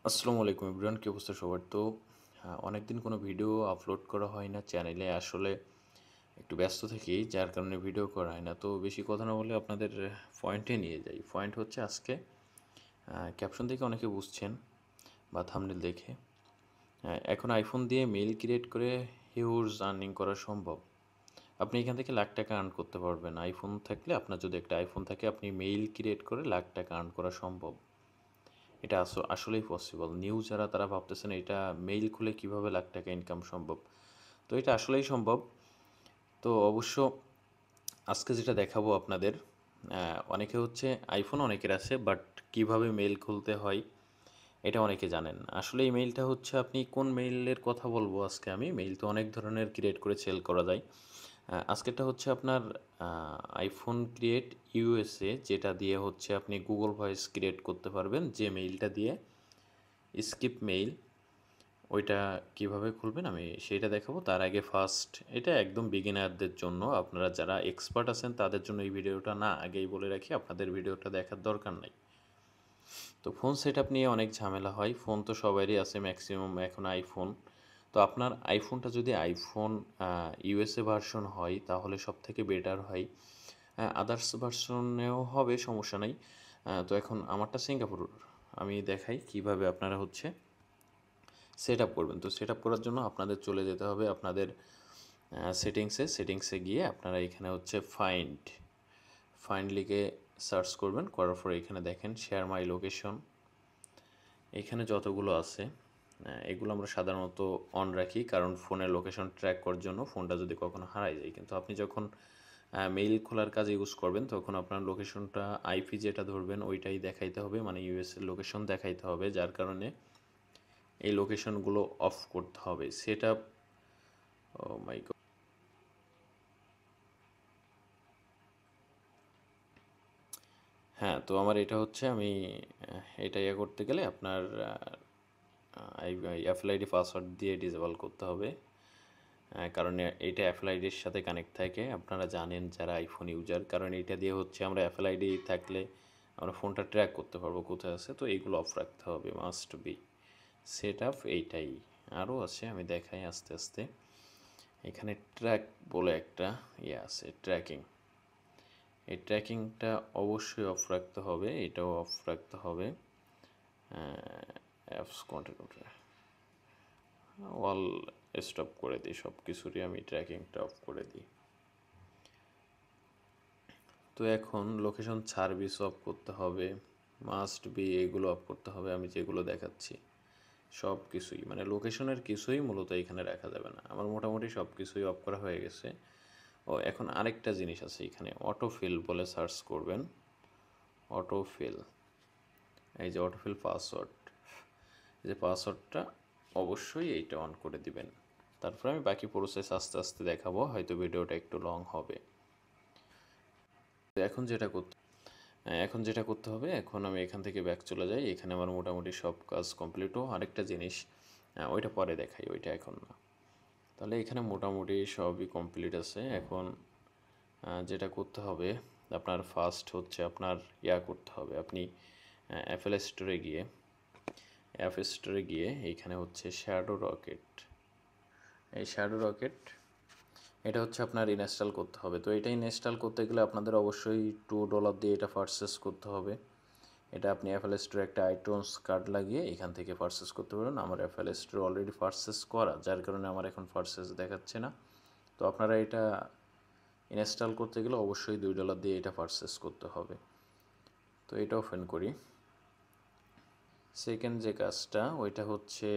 আসসালামু আলাইকুম এভরিওয়ান, কি অবস্থা সবার? তো অনেকদিন কোনো ভিডিও আপলোড করা হয় না চ্যানেলে। আসলে একটু ব্যস্ত থাকি, যার কারণে ভিডিও করা হয় না। তো বেশি কথা না বলে আপনাদের পয়েন্টে নিয়ে যাই। পয়েন্ট হচ্ছে আজকে ক্যাপশন দেখে অনেকে বুঝছেন বা থাম্বনেল দেখে এখন আইফোন দিয়ে মেইল ক্রিয়েট করে হিউজ আর্নিং করা সম্ভব। আপনি এখান থেকে লাখ টাকা আর্ন করতে পারবেন। আইফোন থাকলে, আপনার যদি একটা আইফোন থাকে, আপনি মেইল ক্রিয়েট করে লাখ টাকা আর্ন করা সম্ভব। এটা আসলেই পসিবল। নিউ যারা তারা ভাবতেছেন এটা মেইল খুলে কিভাবে লাখ টাকা ইনকাম সম্ভব। তো এটা আসলেই সম্ভব। তো অবশ্য আজকে যেটা দেখাবো আপনাদের, অনেকে হচ্ছে আইফোন অনেকের আছে, বাট কিভাবে মেইল খুলতে হয় এটা অনেকে জানেন। আসলে এই মেইলটা হচ্ছে, আপনি কোন মেইলের কথা বলবো আজকে আমি, মেইল তো অনেক ধরনের ক্রিয়েট করে সেল করা যায়। আজকেরটা হচ্ছে আপনার আইফোন ক্রিয়েট ইউএসএ, যেটা দিয়ে হচ্ছে আপনি গুগল ভয়েস ক্রিয়েট করতে পারবেন। যে মেইলটা দিয়ে স্কিপ মেইল, ওইটা কিভাবে খুলবেন আমি সেইটা দেখাবো। তার আগে ফার্স্ট, এটা একদম বিগিনারদের জন্য, আপনারা যারা এক্সপার্ট আছেন তাদের জন্য এই ভিডিওটা না, আগেই বলে রাখি আপনাদের ভিডিওটা দেখার দরকার নাই। তো ফোন সেট আপ নিয়ে অনেক ঝামেলা হয়। ফোন তো সবারই আছে ম্যাক্সিমাম এখন আইফোন। তো আপনার আইফোনটা যদি আইফোন ইউএসএ ভার্সন হয় তাহলে সব থেকে বেটার হয়। আদার্স ভার্সনেও হবে, সমস্যা নাই। তো এখন আমারটা সিঙ্গাপুর, আমি দেখাই কিভাবে আপনারা হচ্ছে সেট আপ করবেন। তো সেট আপ করার জন্য আপনাদের চলে যেতে হবে আপনাদের সেটিংসে গিয়ে আপনারা এখানে হচ্ছে ফাইন্ড লিখে সার্চ করবেন। করার পরে এখানে দেখেন শেয়ার মাই লোকেশন, এখানে যতগুলো আছে এগুলো আমরা সাধারণত অন রাখি, কারণ ফোনের লোকেশন ট্র্যাক করার জন্য, ফোনটা যদি কখনো হারায় যায়। কিন্তু আপনি যখন মেইল খোলার কাজে ইউজ করবেন তখন আপনার লোকেশনটা, আইপি যেটা ধরবেন ওইটাই দেখাইতে হবে, মানে ইউএসএর লোকেশন দেখাইতে হবে। যার কারণে এই লোকেশনগুলো অফ করতে হবে। সেট আপ, ও মাই গড, হ্যাঁ। তো আমার এটা হচ্ছে, আমি এটা ইয়ে করতে গেলে আপনার অ্যাপল আইডি পাসওয়ার্ড দিয়ে ডিসেবল করতে হবে। কারণ এইটা অ্যাপল আইডির সাথে কানেক্ট থাকে, আপনারা জানেন যারা আইফোন ইউজার। কারণ এইটা দিয়ে হচ্ছে আমরা অ্যাপল আইডি থাকলে আমরা ফোনটা ট্র্যাক করতে পারবো কোথায় আছে। তো এইগুলো অফ রাখতে হবে, মাস্ট বি। সেট আপ এইটাই, আরও আছে আমি দেখাই আস্তে আস্তে। এখানে ট্র্যাক বলে একটা ইয়ে আছে, ট্র্যাকিং। এই ট্র্যাকিংটা অবশ্যই অফ রাখতে হবে, এটাও অফ রাখতে হবে। অ্যাপস কন্টেন্ট অল স্টপ করে দিই, সব কিছুরই আমি ট্র্যাকিংটা অফ করে দিই। তো এখন লোকেশন সার্ভিস অফ করতে হবে, মাস্ট বি, এগুলো অফ করতে হবে। আমি যেগুলো দেখাচ্ছি সব কিছুই, মানে লোকেশনের কিছুই মূলত এখানে রাখা যাবে না। আমার মোটামুটি সব কিছুই অফ করা হয়ে গেছে। ও এখন আরেকটা জিনিস আছে এখানে, অটোফিল বলে সার্চ করবেন। অটোফিল, এই যে অটোফিল পাসওয়ার্ড, এই যে পাসওয়ার্ডটা অবশ্যই এইটা অন করে দিবেন। তারপর আমি বাকি প্রসেস আস্তে আস্তে দেখাবো, হয়তো ভিডিওটা একটু লং হবে। এখন যেটা করতে এখন যেটা করতে হবে, এখন আমি এখান থেকে ব্যাক চলে যাই। এখানে আমার মোটামুটি সব কাজ কমপ্লিটও। আরেকটা জিনিস, ওইটা পরে দেখাই, ওইটা এখন না। তাহলে এখানে মোটামুটি সবই কমপ্লিট আছে। এখন যেটা করতে হবে, আপনার ফার্স্ট হচ্ছে আপনার করতে হবে। আপনি অ্যাপেল স্টোরে গিয়ে, এইখানে হচ্ছে শ্যাডো রকেট, এই শ্যাডো রকেট, এটা হচ্ছে আপনার ইনস্টল করতে হবে। তো এটা ইনস্টল করতে গেলে আপনাদের অবশ্যই $2 দিয়ে এটা পারচেস করতে হবে। এটা আপনি অ্যাপেল স্টোরে একটা আইটিউনস কার্ড লাগিয়ে এখান থেকে পারচেস করতে পারেন। আমার অ্যাপেল স্টোরে অলরেডি পারচেস করা, যার কারণে আমার এখন পারচেস দেখাচ্ছে না। তো আপনারা এটা ইনস্টল করতে গেলে অবশ্যই $2 দিয়ে এটা পারচেস করতে হবে। তো এটা ওপেন করি। সেকেন্ড যে কাজটা, ওইটা হচ্ছে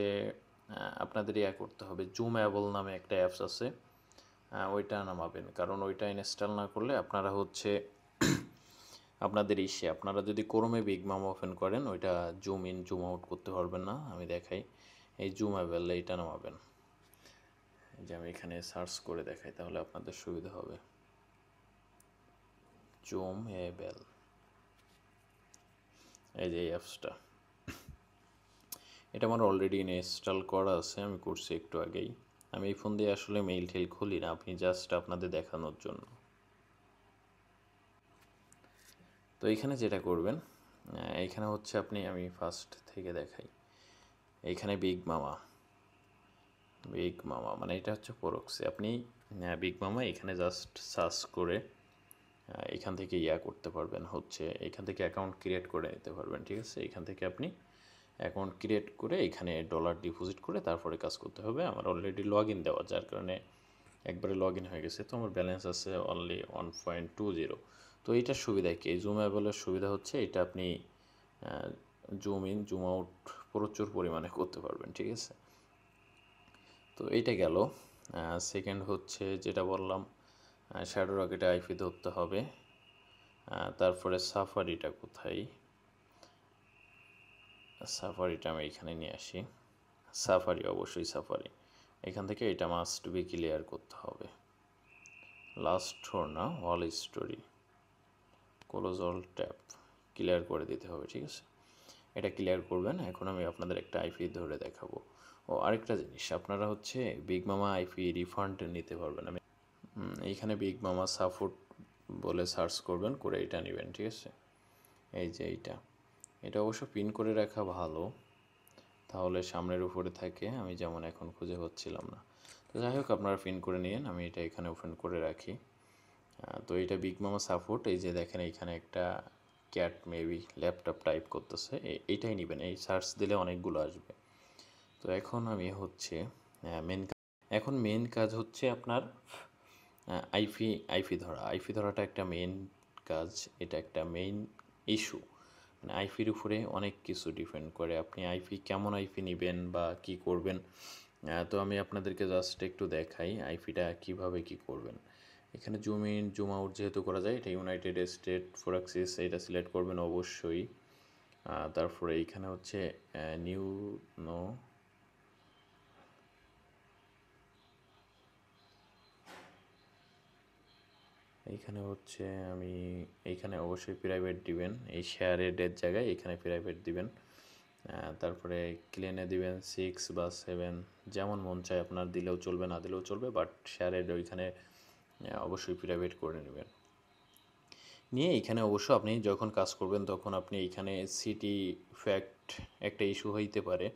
আপনাদের করতে হবে, জুমেবল নামে একটা অ্যাপস আছে, ওইটা নামাবেন। কারণ ওইটা ইনস্টল না করলে আপনারা হচ্ছে আপনাদের আপনারা যদি ক্রোমে বিগ মাম ওপেন করেন, ওইটা জুম ইন জুম আউট করতে পারবেন না। আমি দেখাই, এই জুমেবল এইটা নামাবেন। এই যে আমি এখানে সার্চ করে দেখাই, তাহলে আপনাদের সুবিধা হবে। জুমেবল, এই যে এই অ্যাপসটা, এটা আমার অলরেডি ইনস্টল করা আছে, আমি করছি একটু আগেই। আমি এই ফোন দিয়ে আসলে মেইল টেল খুলি না, আপনি জাস্ট আপনাদের দেখানোর জন্য। তো এইখানে যেটা করবেন, এইখানে হচ্ছে আপনি, আমি ফার্স্ট থেকে দেখাই, এইখানে বিগ মামা মানে এটা হচ্ছে প্রক্সি। আপনি বিগ মামা এখানে জাস্ট সার্চ করে এখান থেকে করতে পারবেন, হচ্ছে এখান থেকে অ্যাকাউন্ট ক্রিয়েট করে নিতে পারবেন। ঠিক আছে, এখান থেকে আপনি অ্যাকাউন্ট ক্রিয়েট করে এখানে ডলার ডিপোজিট করে তারপরে কাজ করতে হবে। আমার অলরেডি লগ ইন দেওয়া, যার কারণে একবারে লগ ইন হয়ে গেছে। তো আমার ব্যালেন্স আছে অনলি 1.20। তো এইটার সুবিধা কি, জুম অ্যাপের সুবিধা হচ্ছে এটা আপনি জুম ইন জুম আউট প্রচুর পরিমাণে করতে পারবেন। ঠিক আছে, তো এইটা গেল। সেকেন্ড হচ্ছে যেটা বললাম, শ্যাডো রকেটে আইপি ধরতে হবে। তারপরে সাফারিটা কোথায়, সাফারিটা আমি এখানে নিয়ে আসি। সাফারি, অবশ্যই সাফারি, এখান থেকে এটা মাস্ট বি ক্লিয়ার করতে হবে। লাস্ট ফোর না, all story, close all tab clear করে দিতে হবে। ঠিক আছে, এটা ক্লিয়ার করবেন। এখন আমি আপনাদের একটা আইপি ধরে দেখাবো। ও আরেকটা জিনিস, আপনারা হচ্ছে বিগ মামা আইপি রিফান্ড নিতে পারবেন। আমি এইখানে বিগ মামা সাপোর্ট বলে সার্চ করবেন, করে এটা নেবেন। ঠিক আছে, এই যে এটা অবশ্য পিন করে রাখা ভালো, তাহলে সামনের উপরে থাকে। আমি যেমন এখন খুঁজে হচ্ছিলাম না, তো যাই হোক আপনারা পিন করে নিন, আমি এটা এখানে ওপেন করে রাখি। তো এটা বিগ মামা সাপোর্ট। এই যে দেখেন এইখানে একটা ক্যাট মেবি ল্যাপটপ টাইপ করতেছে, এইটাই নেবেন। এই সার্চ দিলে অনেকগুলো আসবে। তো এখন আমি হচ্ছে মেন কাজ হচ্ছে আপনার আইপি ধরাটা একটা মেন কাজ। এটা একটা মেইন ইস্যু, মানে আইপির উপরে অনেক কিছু ডিপেন্ড করে আপনি আইপি কেমন আইপি নেবেন বা কি করবেন। তো আমি আপনাদেরকে জাস্ট একটু দেখাই আইপিটা কিভাবে কি করবেন। এখানে জুম ইন জুম আউট যেহেতু করা যায়, এটা ইউনাইটেড স্টেট ফোরাক্সিস, এটা সিলেক্ট করবেন অবশ্যই। তারপরে এইখানে হচ্ছে নিউ নো, এইখানে হচ্ছে আমি এইখানে অবশ্যই প্রাইভেট দিবেন, এই শেয়ারের জায়গায় এখানে প্রাইভেট দিবেন। তারপরে ক্লেনে দিবেন 6 বা 7, যেমন মন চায় আপনার, দিলেও চলবে না দিলেও চলবে, বাট শেয়ারের ওইখানে অবশ্যই প্রাইভেট করে নেবেন। নিয়ে এইখানে অবশ্য আপনি যখন কাজ করবেন তখন আপনি এইখানে সিটি ফ্যাক্ট একটা ইস্যু হইতে পারে,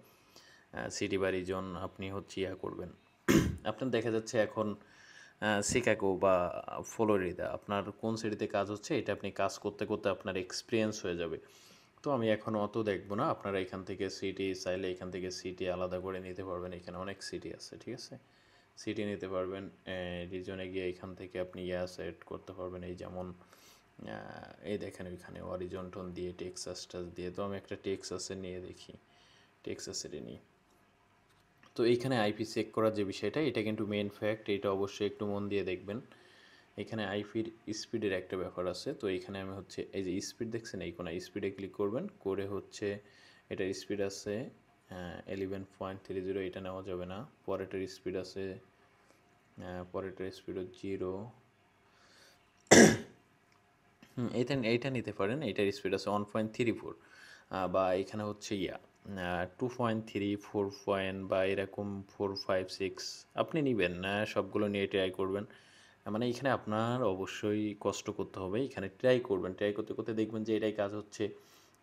সিটি বা রিজন আপনি হচ্ছে করবেন। আপনার দেখা যাচ্ছে এখন শিকাগো বা ফ্লোরিডা, আপনার কোন সিটিতে কাজ হচ্ছে এটা আপনি কাজ করতে করতে আপনার এক্সপিরিয়েন্স হয়ে যাবে। তো আমি এখন অত দেখবো না, আপনারা এখান থেকে সিটি চাইলে এখান থেকে সিটি আলাদা করে নিতে পারবেন। এখানে অনেক সিটি আছে। ঠিক আছে, সিটি নিতে পারবেন। রিজনে গিয়ে এখান থেকে আপনি সেট করতে পারবেন। এই যেমন এই দেখেন ওইখানে অরিজন্টন দিয়ে টেক্সাসটা দিয়ে, তো আমি একটা টেক্সাসে নিয়ে দেখি, টেক্সাসের নিই। তো এইখানে আইপি চেক করার যে বিষয়টা, এটা কিন্তু মেন ফ্যাক্ট, এটা অবশ্যই একটু মন দিয়ে দেখবেন। এখানে আইপির স্পিডের একটা ব্যাপার আছে। তো এইখানে আমি হচ্ছে এই যে স্পিড দেখছেন, এই কোনো স্পিডে ক্লিক করবেন, করে হচ্ছে এটার স্পিড আছে 11.30, এটা নেওয়া যাবে না। পরেরটার স্পিড আছে, পরেরটার স্পিড 0, এইটা নিতে পারেন। এইটার স্পিড আছে 1.34, বা এখানে হচ্ছে 2.3, 4 বা এরকম 4, 5, 6 আপনি নেবেন, সবগুলো নিয়ে ট্রাই করবেন। মানে এখানে আপনার অবশ্যই কষ্ট করতে হবে, এখানে ট্রাই করবেন, ট্রাই করতে করতে দেখবেন যে এটাই কাজ হচ্ছে,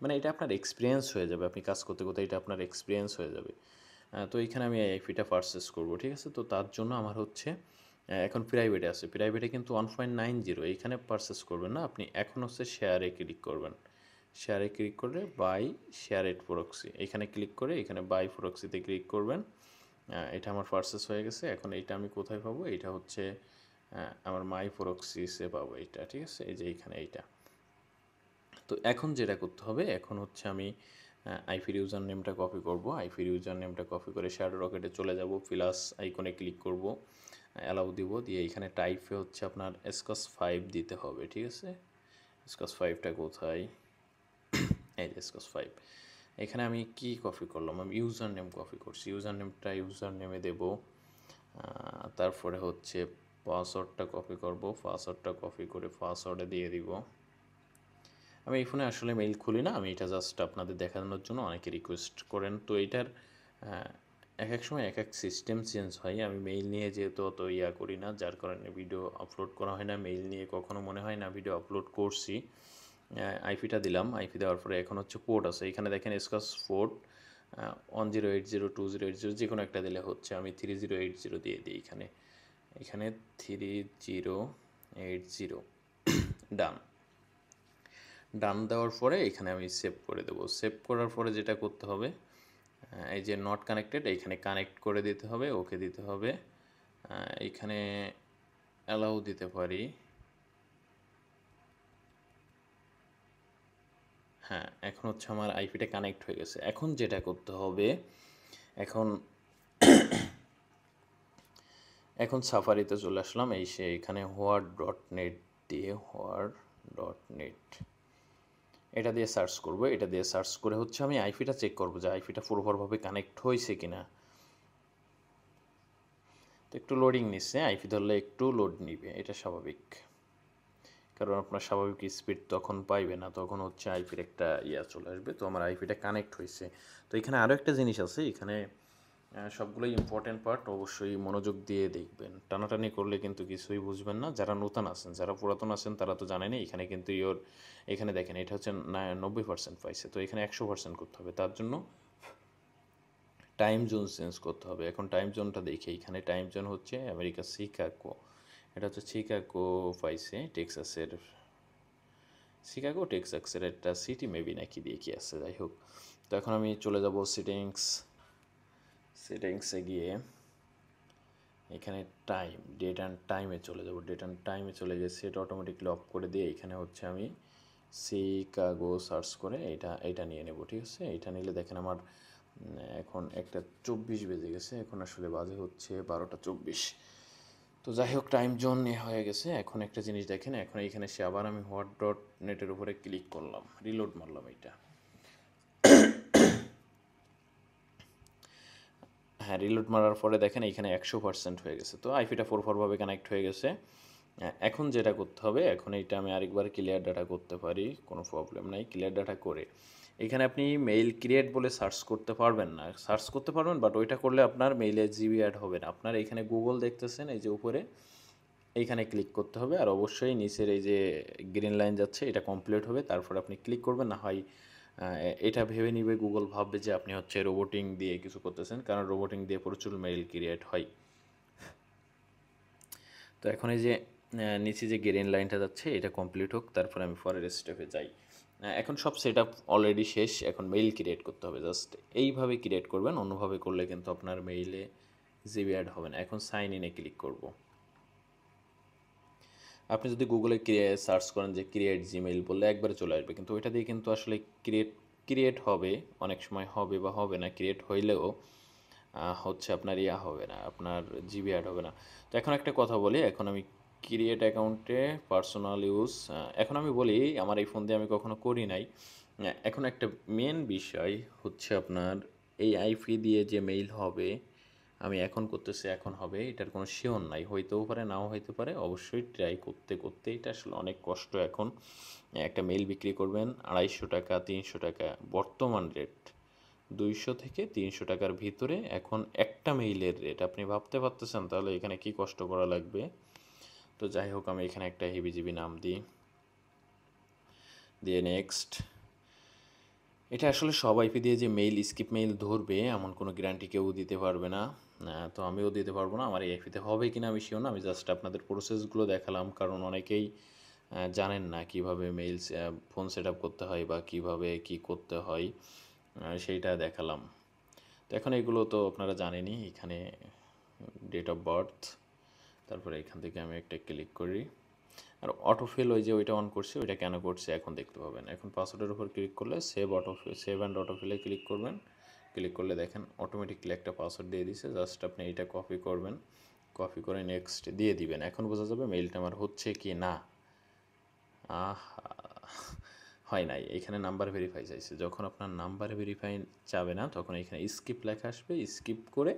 মানে এটা আপনার এক্সপিরিয়েন্স হয়ে যাবে। আপনি কাজ করতে করতে এটা আপনার এক্সপিরিয়েন্স হয়ে যাবে। তো এইখানে আমি আইপিটা পারচেস করবো। ঠিক আছে, তো তার জন্য আমার হচ্ছে এখন প্রাইভেটে আছে, প্রাইভেটে কিন্তু 1.90, এইখানে পারচেস করবেন না আপনি, এখন হচ্ছে শেয়ারে ক্লিক করবেন। শেয়ারে ক্লিক করলে বাই শেয়ার এট প্রক্সি, এখানে ক্লিক করে এখানে বাই প্রক্সিতে ক্লিক করবেন। এটা আমার পারচেস হয়ে গেছে। এখন এইটা আমি কোথায় পাবো, এটা হচ্ছে আমার মাই প্রক্সিসে পাবো এইটা। ঠিক আছে, এই যে এইখানে এইটা। তো এখন যেটা করতে হবে, এখন হচ্ছে আমি আইপির ইউজার নেমটা কপি করব। আইপির ইউজার নেমটা কপি করে শ্যাডো রকেটে চলে যাব, প্লাস আইকনে ক্লিক করব, অ্যালাউ দিব, দিয়ে এখানে টাইপে হচ্ছে আপনার স্কচ 5 দিতে হবে। ঠিক আছে, স্কচ 5টা কোথায়, এই যে স্কচ 5। এখানে আমি কি কপি করলাম, আমি ইউজার নেম কপি করছি, ইউজার নেমটা ইউজার নেমে দেব। তারপরে হচ্ছে পাসওয়ার্ডটা কপি করব, পাসওয়ার্ডটা কপি করে পাসওয়ার্ডে দিয়ে দিব। আমি এই ফোনে আসলে মেইল খুলি না, আমি এটা জাস্ট আপনাদের দেখানোর জন্য, অনেকে রিকোয়েস্ট করেন। তো এইটার এক এক সময় এক এক সিস্টেম চেঞ্জ হয়। আমি মেইল নিয়ে যেহেতু অত করি না, যার কারণে ভিডিও আপলোড করা হয় না। মেইল নিয়ে কখনো মনে হয় না ভিডিও আপলোড করছি। আইপিটা দিলাম, আইপি দেওয়ার পরে এখন হচ্ছে পোর্ট আছে, এখানে দেখেন স্কচ পোর্ট 1080 2080 যে কোনো একটা দিলে হচ্ছে। আমি 3080 দিয়ে দিই এখানে। এখানে 3080 ডান। ডান দেওয়ার পরে এখানে আমি সেভ করে দেবো। সেভ করার পরে যেটা করতে হবে, এই যে নট কানেক্টেড, এইখানে কানেক্ট করে দিতে হবে, ওকে দিতে হবে। এইখানে অ্যালাউ দিতে পারি। হ্যাঁ, এখন হচ্ছে আমার আইপিটা কানেক্ট হয়ে গেছে। এখন যেটা করতে হবে, এখন এখন সাফারিতে চলে আসলাম। এখানে হোয়ার.নেট দিয়ে হোয়ার.নেট এটা দিয়ে সার্চ করব। এটা দিয়ে সার্চ করে হচ্ছে আমি আইপিটা চেক করব যে আইপিটা পুরোপুরিভাবে কানেক্ট হয়েছে কিনা। তো একটু লোডিং নিচ্ছে, আইপি ধরলে একটু লোড নিবে, এটা স্বাভাবিক। কারণ আপনার স্বাভাবিক স্পিড তখন পাইবে না, তখন হচ্ছে আইপির একটা চলে আসবে। তো আমার আইপিটা কানেক্ট হয়েছে। তো এখানে আরও একটা জিনিস আছে, এখানে সবগুলোই ইম্পর্টেন্ট পার্ট, অবশ্যই মনোযোগ দিয়ে দেখবেন। টানাটানি করলে কিন্তু কিছুই বুঝবেন না। যারা নতুন আছেন, যারা পুরাতন আছেন তারা তো জানেনই। এখানে কিন্তু এখানে দেখেন এটা হচ্ছে 90% পাইছে, তো এখানে 100% করতে হবে। তার জন্য টাইম জোন চেঞ্জ করতে হবে। এখন টাইম জোনটা দেখি, এখানে টাইম জোন হচ্ছে আমেরিকা শিকাগো। এটা হচ্ছে শিকাগো পাইছে, টেক্সাসের একটা সিটি মেবি নাকি দিয়ে কি আছে, যাই হোক। তো এখন আমি চলে যাব সেটিংসে গিয়ে এখানে ডেট অ্যান্ড টাইমে চলে যাব। ডেট অ্যান্ড টাইমে চলে গিয়ে সেট অটোমেটিকলি অফ করে দিয়ে এখানে হচ্ছে আমি শিকাগো সার্চ করে এটা নিয়ে নেব, ঠিক আছে। এটা নিলে দেখেন আমার এখন 1:24 বেজে গেছে। এখন আসলে বাজে হচ্ছে 12:24। তো যাই হোক, টাইম জোন হয়ে গেছে। এখন একটা জিনিস দেখেন, এখন এইখানে সে আবার আমি হোয়াট.নেটের উপরে ক্লিক করলাম, রিলোড মারলাম এইটা। হ্যাঁ, রিলোড মারার পরে দেখেন এখানে 100% হয়ে গেছে। তো আইপিটা প্রপারভাবে কানেক্ট হয়ে গেছে। এখন যেটা করতে হবে, এখন এইটা আমি আরেকবার ক্লিয়ার ডাটা করতে পারি, কোনো প্রবলেম নাই। ক্লিয়ার ডাটা করে এখানে আপনি মেইল ক্রিয়েট বলে সার্চ করতে পারবেন না। সার্চ করতে পারবেন, বাট ওইটা করলে আপনার মেইলে জিবি অ্যাড হবে না। আপনার এখানে গুগল দেখতেছেন, এই যে উপরে এইখানে ক্লিক করতে হবে। আর অবশ্যই নিচের এই যে গ্রিন লাইন যাচ্ছে, এটা কমপ্লিট হবে, তারপর আপনি ক্লিক করবেন। না হয় এটা ভেবে নিবে, গুগল ভাববে যে আপনি হচ্ছে রোবোটিং দিয়ে কিছু করতেছেন, কারণ রোবোটিং দিয়ে প্রচুর মেইল ক্রিয়েট হয়। তো এখন এই যে নিচে যে গ্রিন লাইনটা যাচ্ছে, এটা কমপ্লিট হোক, তারপর আমি পরের স্টেপে যাই। এখন সব সেট আপ অলরেডি শেষ। এখন মেইল ক্রিয়েট করতে হবে। জাস্ট এইভাবে ক্রিয়েট করবেন, অন্যভাবে করলে কিন্তু আপনার মেইলে জিবি অ্যাড হবে না। এখন সাইন ইনে ক্লিক করব। আপনি যদি গুগলে সার্চ করেন যে ক্রিয়েট জিমেইল বললে একবারে চলে আসবে, কিন্তু ওইটা দিয়ে কিন্তু আসলে ক্রিয়েট হবে, অনেক সময় হবে বা হবে না। ক্রিয়েট হইলেও হচ্ছে আপনার হবে না, আপনার জিবি অ্যাড হবে না। তো এখন একটা কথা বলি, এখন আমি ক্রিয়েট অ্যাকাউন্টে পার্সোনাল ইউজ, এখন আমি বলি আমার এই ফোন দিয়ে আমি কখনো করি নাই। এখন একটা মেন বিষয় হচ্ছে আপনার এই আইপি দিয়ে যে মেইল হবে, আমি এখন করতেছি, এখন হবে, এটার কোনো শিওর নাই, হইতেও পারে নাও হইতে পারে। অবশ্যই ট্রাই করতে করতে এটা আসলে অনেক কষ্ট। এখন একটা মেইল বিক্রি করবেন 250 টাকা 300 টাকা, বর্তমান রেট 200 থেকে 300 টাকার ভিতরে এখন একটা মেইলের রেট। আপনি ভাবতে পারতেছেন তাহলে এখানে কি কষ্ট করা লাগবে। তো যাই হোক, আমি এখানে একটা হেবিজিবি নাম দিই, দিয়ে নেক্সট। এটা আসলে সব আইপি দিয়ে যে স্কিপ মেইল ধরবে এমন কোনো গ্যারান্টি কেউ দিতে পারবে না। তো আমিও দিতে পারবো না। আমার এই আইপিতে হবে কিনা আমি শিওর না। আমি জাস্ট আপনাদের প্রসেসগুলো দেখালাম, কারণ অনেকেই জানেন না কিভাবে ফোন সেট আপ করতে হয় বা কিভাবে কি করতে হয়, সেইটা দেখালাম। তো এখন এগুলো তো আপনারা জানেনই। এখানে ডেট অফ বার্থ, তারপরে এখান থেকে আমি একটা ক্লিক করি। আর অটোফিল ওই যে ওইটা অন করছি, ওইটা কেন করছে এখন দেখতে পাবেন। এখন পাসওয়ার্ডের উপর ক্লিক করলে সেভ অ্যান্ড অটোফিলে ক্লিক করবেন। ক্লিক করলে দেখেন অটোমেটিকলি একটা পাসওয়ার্ড দিয়ে দিছে। জাস্ট আপনি এইটা কপি করবেন, কপি করে নেক্সট দিয়ে দিবেন। এখন বোঝা যাবে মেইলটা আমার হচ্ছে কি না। হয় নাই, এখানে নাম্বার ভেরিফাই চাইছে। যখন আপনার নাম্বার ভেরিফাই চাবে না, তখন এখানে স্কিপ লেখা আসবে। স্কিপ করে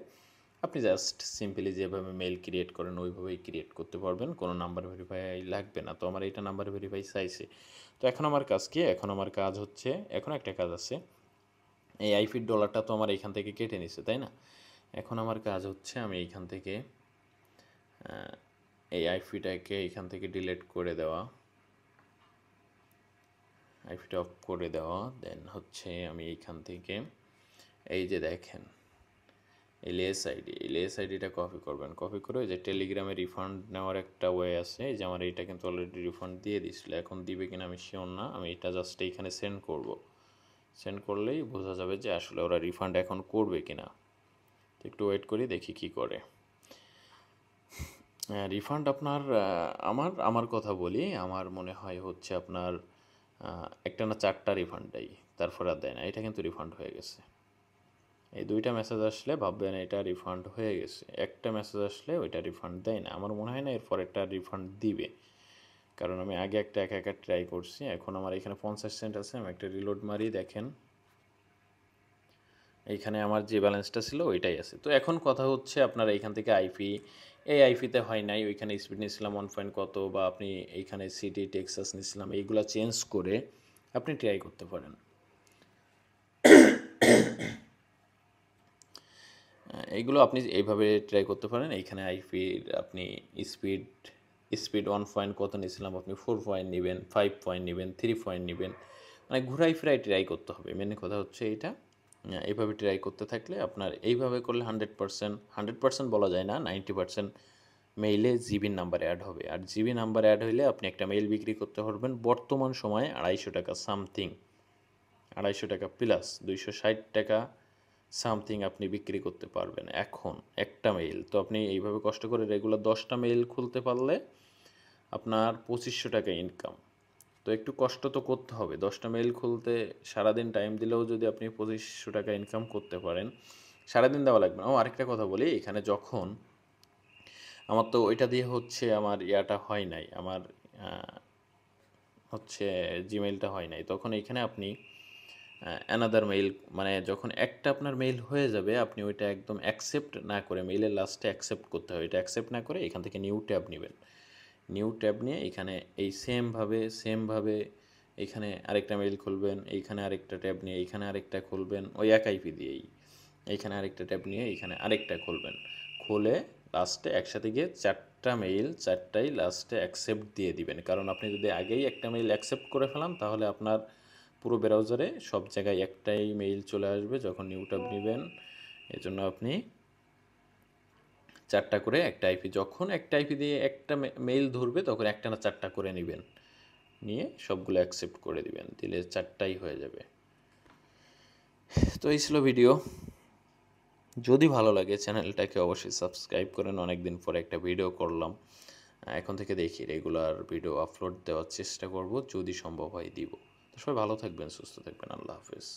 আপনি জাস্ট সিম্পলি যেভাবে মেইল ক্রিয়েট করেন ওইভাবেই ক্রিয়েট করতে পারবেন, কোনো নাম্বার ভেরিফাই লাগবে না। তো আমার এটা নাম্বার ভেরিফাই চাইছে। তো এখন আমার কাজ কি, এখন আমার কাজ হচ্ছে, এখন একটা কাজ আছে, এই আইপির ডলারটা তো আমার এইখান থেকে কেটে নিছে, তাই না। এখন আমার কাজ হচ্ছে আমি এইখান থেকে এই আইপিটাকে এইখান থেকে ডিলিট করে দেওয়া, আইপিটা অফ করে দেওয়া। দেন হচ্ছে আমি এইখান থেকে এই যে দেখেন লেস আইডি, এই লেস আইডিটা কপি করবেন, কপি করে ওই যে টেলিগ্রামে রিফান্ড নেওয়ার একটা ওয়ে আছে। এই যে আমার এইটা কিন্তু অলরেডি রিফান্ড দিয়ে দিছিল, এখন দিবে কিনা আমি শিওর না। আমি এটা জাস্ট এইখানে সেন্ড করব, সেন্ড করলেই বোঝা যাবে যে আসলে ওরা রিফান্ড এখন করবে কিনা। তো একটু ওয়েট করি, দেখি কি করে। রিফান্ড আপনার আমার কথা বলি, আমার মনে হয় হচ্ছে আপনার একটা না 4টা রিফান্ড দেয়, তারপর আর দেয় না। এটা কিন্তু রিফান্ড হয়ে গেছে। এই 2টা মেসেজ আসলে ভাববেন এটা রিফান্ড হয়ে গেছে, একটা মেসেজ আসলে ওইটা রিফান্ড দেয় না। আমার মনে হয় না এরপর একটা রিফান্ড দিবে, কারণ আমি আগে একটা একা ট্রাই করছি। এখন আমার এখানে 50 সেন্ট আছে, আমি একটা রিলোড মারি, দেখেন এইখানে আমার যে ব্যালেন্সটা ছিল ওইটাই আছে। তো এখন কথা হচ্ছে আপনার এইখান থেকে আইপি, এই আইপিতে হয় নাই, ওইখানে স্পিড নিয়েছিলাম 1 কত, বা আপনি এইখানে সিটি টেক্সাস নিয়েছিলাম, এইগুলো চেঞ্জ করে আপনি ট্রাই করতে পারেন। এইগুলো আপনি এইভাবে ট্রাই করতে পারেন। এইখানে আইপির আপনি স্পিড স্পিড 1 কত নিয়েছিলাম, আপনি 4 নেবেন, 5 নেবেন, 3 নেবেন, মানে ঘুরাই ফিরাই ট্রাই করতে হবে। মেন কথা হচ্ছে এইটা। এইভাবে ট্রাই করতে থাকলে আপনার এইভাবে করলে 100% বলা যায় না, 90% মেইলে জিবির নাম্বার অ্যাড হবে। আর জিবি নাম্বার অ্যাড হইলে আপনি একটা মেইল বিক্রি করতে পারবেন বর্তমান সময়ে 250 টাকা সামথিং, 250 টাকা প্লাস 260 টাকা সামথিং আপনি বিক্রি করতে পারবেন এখন একটা মেইল। তো আপনি এইভাবে কষ্ট করে রেগুলার 10টা মেইল খুলতে পারলে আপনার 2500 টাকা ইনকাম। তো একটু কষ্ট তো করতে হবে, 10টা মেইল খুলতে সারাদিন টাইম দিলেও যদি আপনি 2500 টাকা ইনকাম করতে পারেন, সারাদিন দেওয়া লাগবে না। ও আরেকটা কথা বলি, এখানে যখন আমার তো ওইটা দিয়ে হচ্ছে আমার ইয়াটা হয় নাই, আমার হচ্ছে জিমেইলটা হয় নাই, তখন এইখানে আপনি অ্যানাদার মেইল, মানে যখন একটা আপনার মেইল হয়ে যাবে আপনি ওইটা একদম অ্যাকসেপ্ট না করে, মেইলের লাস্টে অ্যাকসেপ্ট করতে হবে, এটা অ্যাকসেপ্ট না করে এখান থেকে নিউ ট্যাব নেবেন। নিউ ট্যাব নিয়ে এখানে এই সেমভাবে এখানে আরেকটা মেইল খুলবেন, এইখানে আরেকটা ট্যাব নিয়ে এইখানে আরেকটা খুলবেন, ওই এক আইপি দিয়েই এইখানে আরেকটা ট্যাব নিয়ে এইখানে আরেকটা খুলবেন। খুলে লাস্টে একসাথে গিয়ে 4টা মেইল, 4টাই লাস্টে অ্যাকসেপ্ট দিয়ে দিবেন। কারণ আপনি যদি আগেই একটা মেইল অ্যাকসেপ্ট করে ফেলান তাহলে আপনার পুরো ব্রাউজারে সব জায়গায় একটাই মেইল চলে আসবে যখন নিউ ট্যাব নেবেন। এজন্য আপনি 4টা করে একটা আইপি, যখন একটা আইপি দিয়ে একটা মেইল ধরবে তখন একটা না 4টা করে নেবেন, নিয়ে সবগুলো অ্যাকসেপ্ট করে দিবেন, দিলে 4টাই হয়ে যাবে। তো এই ছিল ভিডিও। যদি ভালো লাগে চ্যানেলটাকে অবশ্যই সাবস্ক্রাইব করেন। অনেক দিন পরে একটা ভিডিও করলাম, এখন থেকে দেখি রেগুলার ভিডিও আপলোড দেওয়ার চেষ্টা করব, যদি সম্ভব হয় দিব। তো সবাই ভালো থাকবেন, সুস্থ থাকবেন, আল্লাহ হাফেজ।